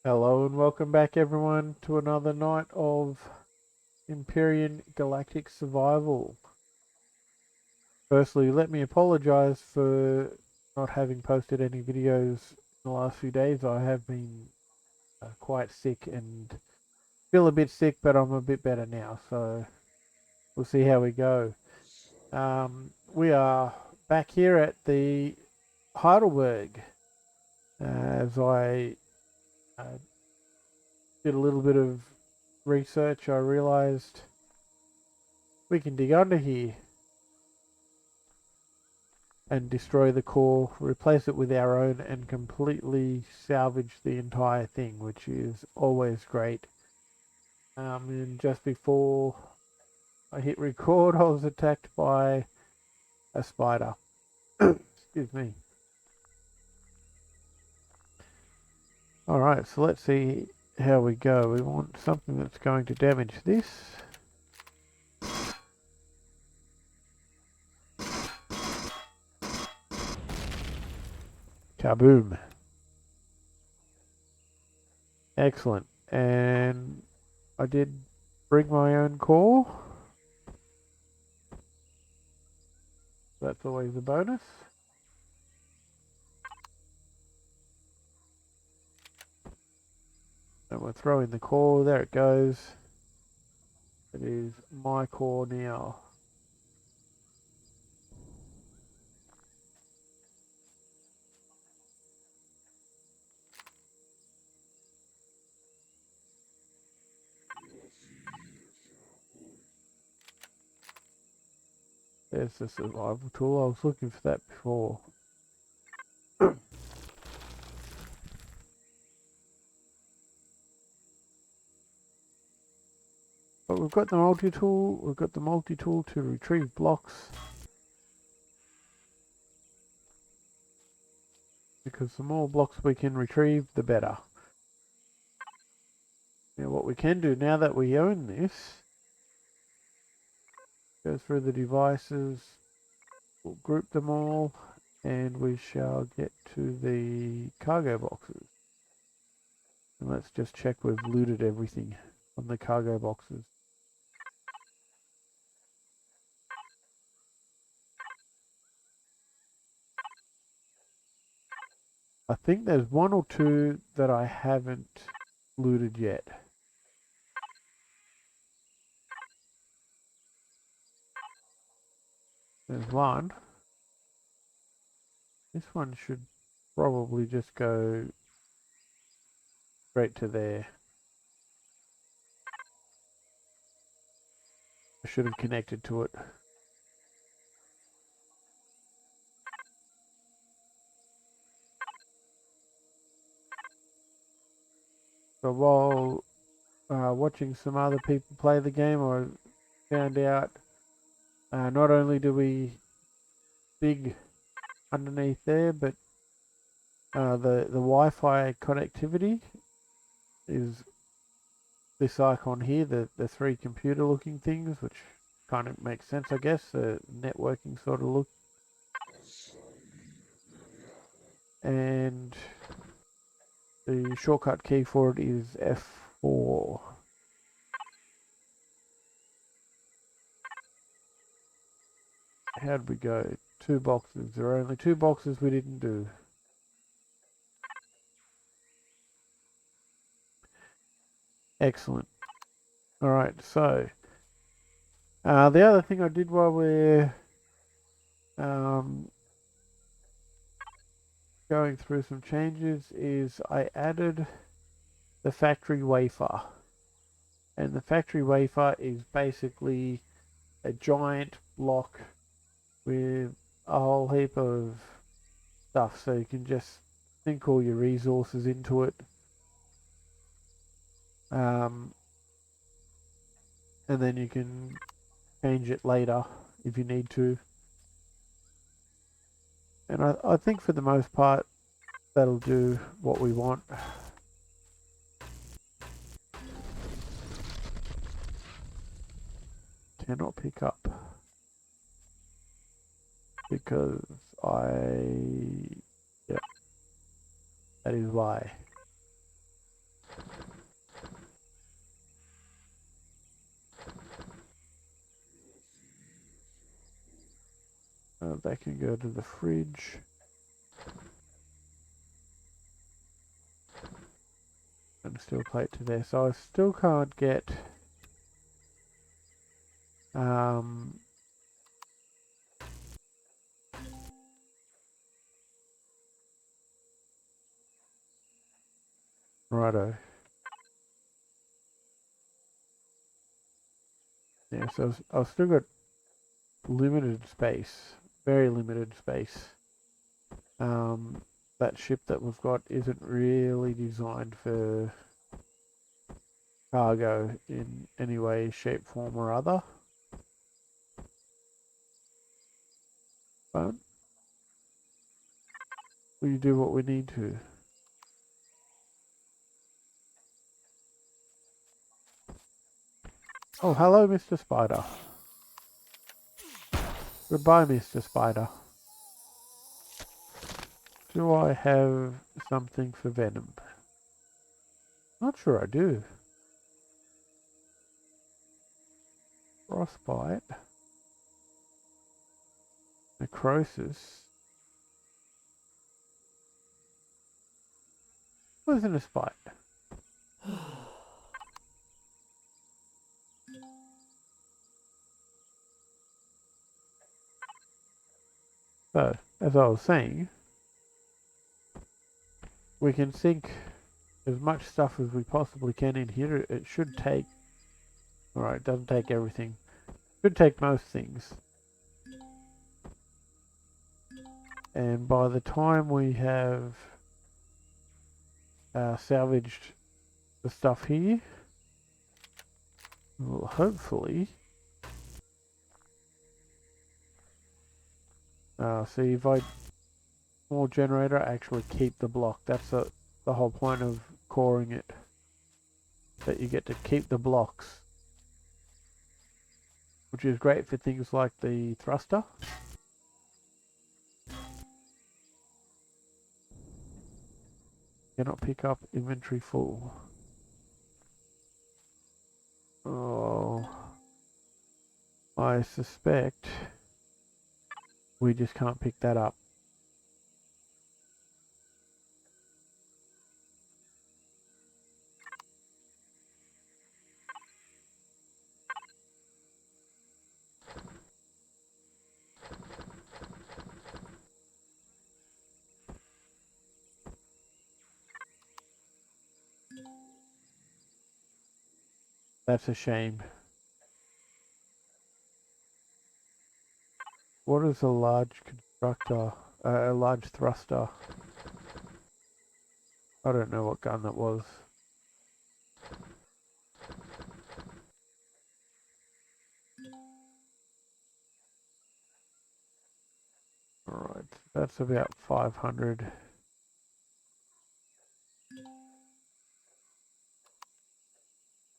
Hello and welcome back everyone to another night of Empyrion Galactic Survival. Firstly, let me apologise for not having posted any videos in the last few days. I have been quite sick and feel a bit sick, but I'm a bit better now, so we'll see how we go. We are back here at the Heidelburg. As I did a little bit of research, I realised we can dig under here and destroy the core, replace it with our own, and completely salvage the entire thing, which is always great. And just before I hit record, I was attacked by a spider. Excuse me. Alright, so let's see how we go. We want something that's going to damage this. Kaboom. Excellent. And I did bring my own core. That's always a bonus. And we'll throw in the core. There it goes. It is my core now. There's the survival tool. I was looking for that before. But we've got the multi-tool. We've got the multi-tool to retrieve blocks. Because the more blocks we can retrieve, the better. Now what we can do now that we own this, go through the devices, we'll group them all, and we shall get to the cargo boxes. And let's just check we've looted everything on the cargo boxes. I think there's one or two that I haven't looted yet. There's one. This one should probably just go straight to there. I should have connected to it. So while watching some other people play the game, I found out not only do we dig underneath there, but the Wi-Fi connectivity is this icon here, the three computer looking things, which kind of makes sense, I guess, the networking sort of look. And the shortcut key for it is F4. How'd we go? 2 boxes. There are only 2 boxes we didn't do. Excellent. Alright, so the other thing I did while we're going through some changes is I added the factory wafer. And the factory wafer is basically a giant block with a whole heap of stuff, so you can just sink all your resources into it. And then you can change it later if you need to. And I think for the most part that'll do what we want. Cannot pick up because yeah, that is why. they can go to the fridge. And steel plate to there. So I still can't get righto. Yeah, so I've still got limited space, very limited space. That ship that we've got isn't really designed for cargo in any way, shape, form or other. But we do what we need to. Oh, hello, Mr. Spider. Goodbye, Mr. Spider. Do I have something for venom? Not sure I do. Frostbite. Necrosis. Poisonous bite. So, as I was saying, we can sink as much stuff as we possibly can in here. It should take... Alright, it doesn't take everything. It should take most things. And by the time we have salvaged the stuff here, we'll hopefully... see if I... Small generator, actually keep the block. That's the whole point of coring it. That you get to keep the blocks. Which is great for things like the thruster. Cannot pick up inventory full. Oh, I suspect we just can't pick that up. That's a shame. What is a large constructor? A large thruster? I don't know what gun that was. Alright, that's about 500.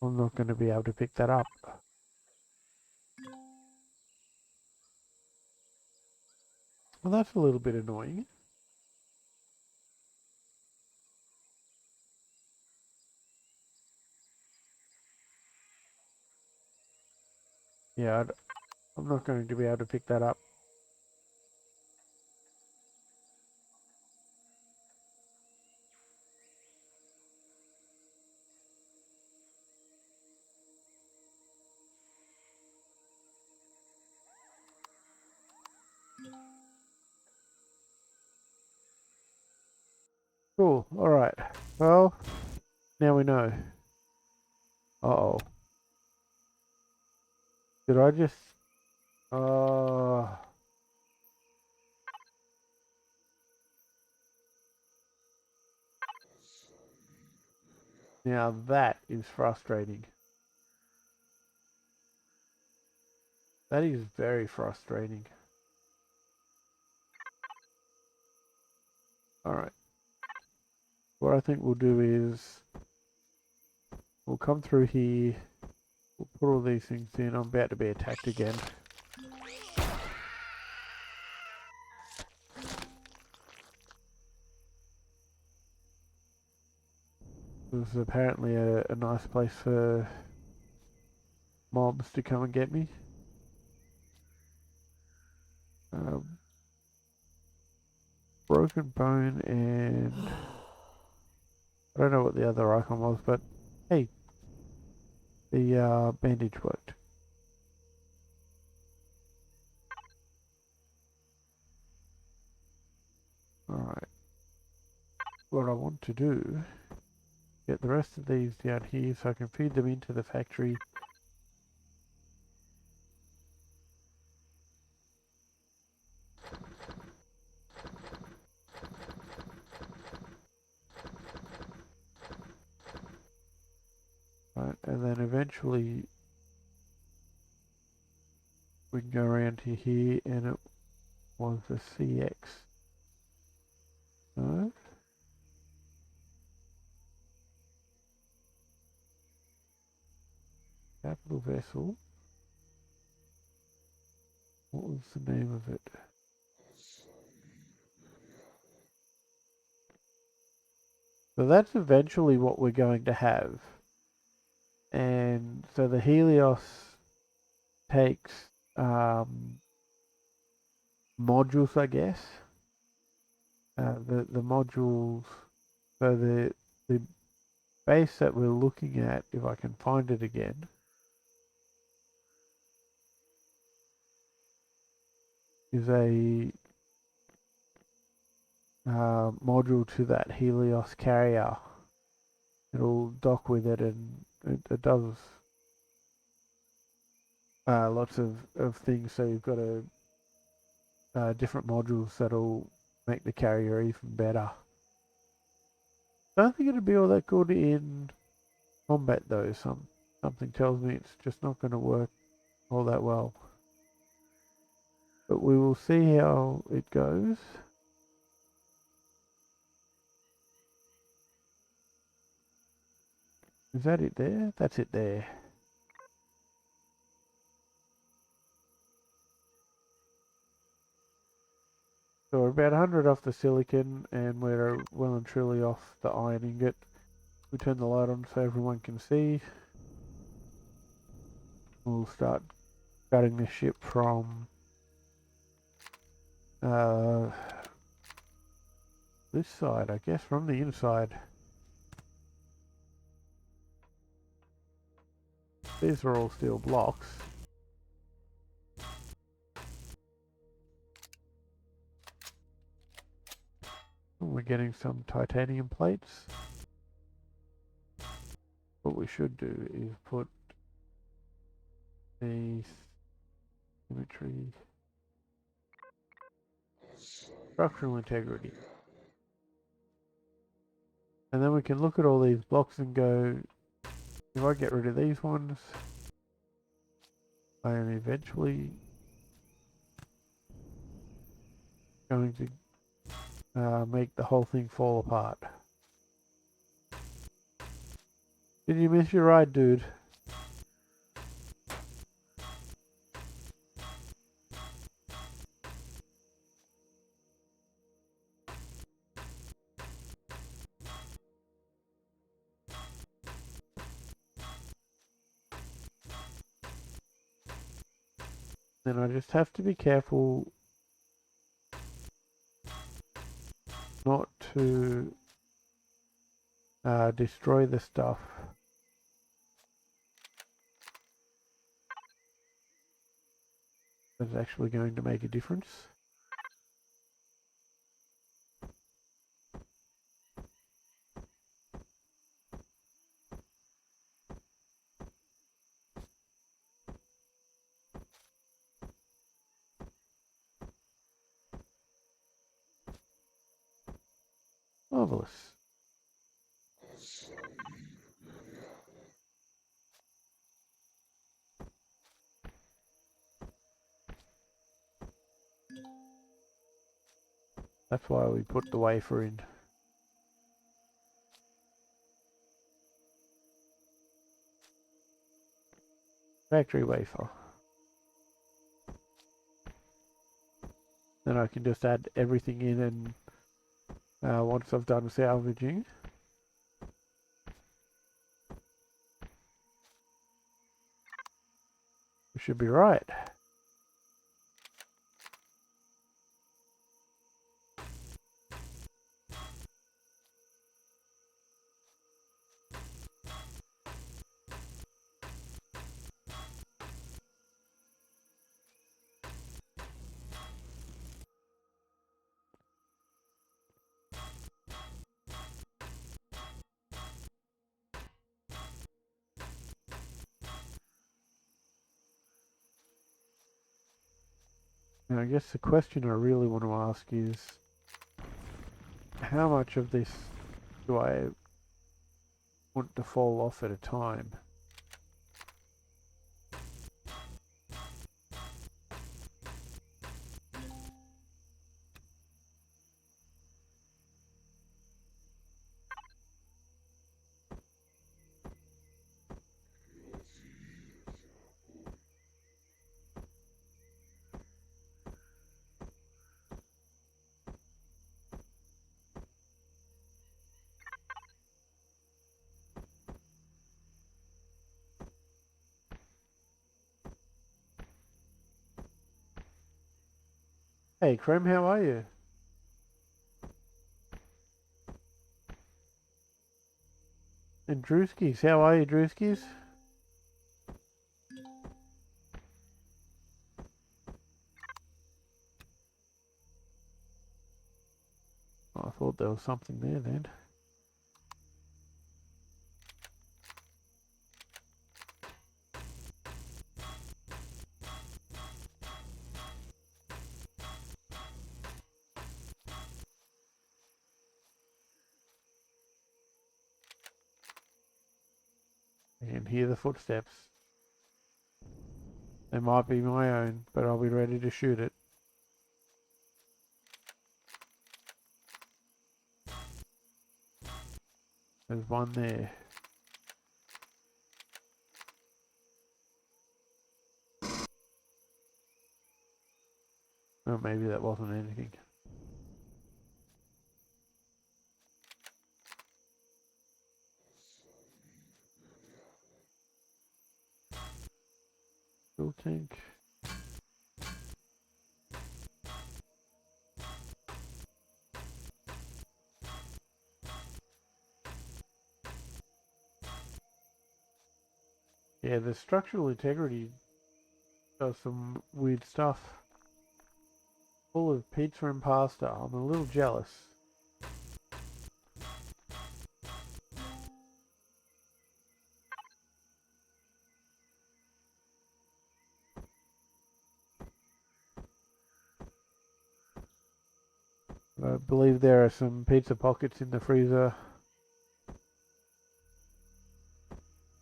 I'm not going to be able to pick that up. Well, that's a little bit annoying. Yeah, I'm not going to be able to pick that up. Cool, alright. Well, now we know. Uh-oh. Did I just... Now that is frustrating. That is very frustrating. Alright. What I think we'll do is... We'll come through here. We'll put all these things in. I'm about to be attacked again. This is apparently a nice place for mobs to come and get me. broken bone and I don't know what the other icon was, but hey, the bandage worked. Alright. What I want to do, get the rest of these down here so I can feed them into the factory. Right, and then eventually we can go around to here and it was the CX. No? Capital vessel. What was the name of it? So that's eventually what we're going to have. And so the Helios takes modules, I guess. The modules, so the base that we're looking at, if I can find it again, is a module to that Helios carrier. It'll dock with it and it does lots of things. So you've got different modules that'll make the carrier even better. I don't think it'd be all that good in combat though. Something tells me it's just not going to work all that well. But we will see how it goes. Is that it there? That's it there. So we're about 100 off the silicon and we're well and truly off the iron ingot. We turn the light on so everyone can see. We'll start cutting this ship from this side, I guess, from the inside. These are all steel blocks. We're getting some titanium plates. What we should do is put the symmetry, structural integrity. And then we can look at all these blocks and go, if I get rid of these ones, I am eventually going to make the whole thing fall apart. Did you miss your ride, dude? Then I just have to be careful not to destroy the stuff that's actually going to make a difference. Marvelous. That's why we put the wafer in. Factory wafer. Then I can just add everything in and once I've done salvaging, we should be right. Now, I guess the question I really want to ask is, how much of this do I want to fall off at a time? Hey, Krem, how are you? And Drewskis, how are you, Drewskis? Oh, I thought there was something there then. I can hear the footsteps. They might be my own, but I'll be ready to shoot it. There's one there. Oh, maybe that wasn't anything. Fuel tank. Yeah, the structural integrity does some weird stuff. Full of pizza and pasta. I'm a little jealous. I believe there are some pizza pockets in the freezer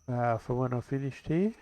for when I've finished here.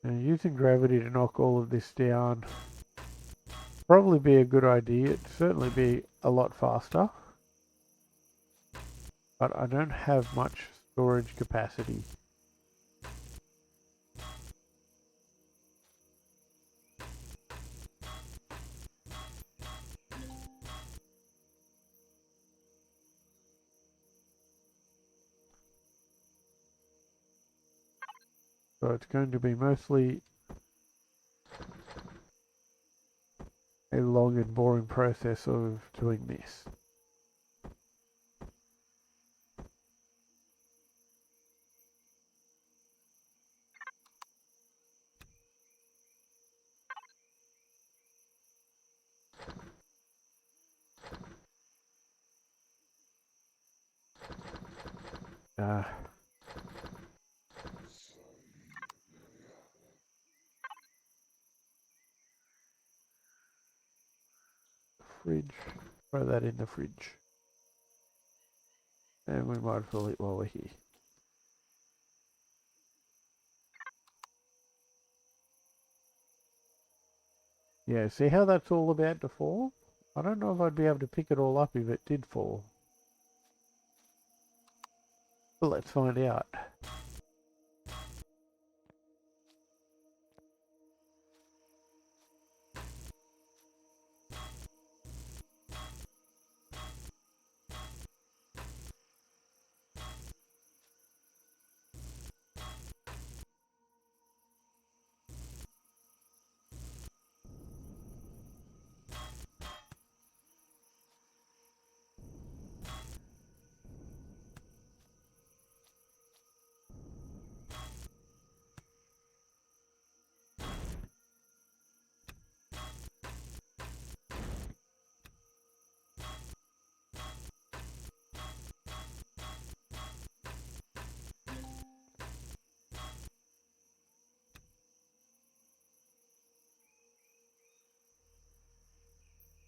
And using gravity to knock all of this down probably be a good idea. It'd certainly be a lot faster. But I don't have much storage capacity. So it's going to be mostly a long and boring process of doing this. Uh, Fridge. Throw that in the fridge. And we might as well eat while we're here. Yeah, see how that's all about to fall? I don't know if I'd be able to pick it all up if it did fall. But let's find out.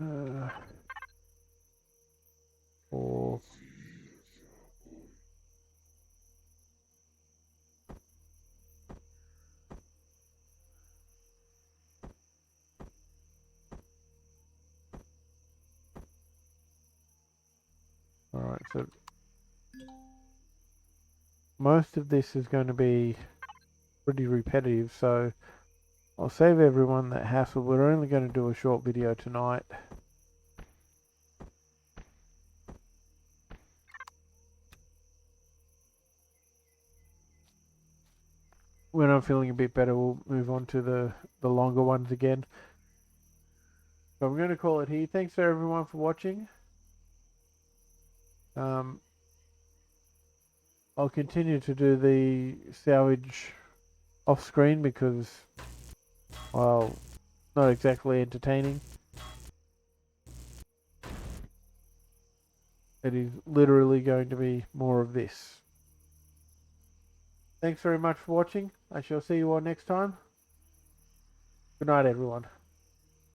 Or alright, so most of this is going to be pretty repetitive, so I'll save everyone that hassle. We're only going to do a short video tonight. When I'm feeling a bit better, we'll move on to the longer ones again. So I'm going to call it here. Thanks for everyone for watching. I'll continue to do the salvage off screen because, well, not exactly entertaining. It is literally going to be more of this. Thanks very much for watching. I shall see you all next time. Good night, everyone.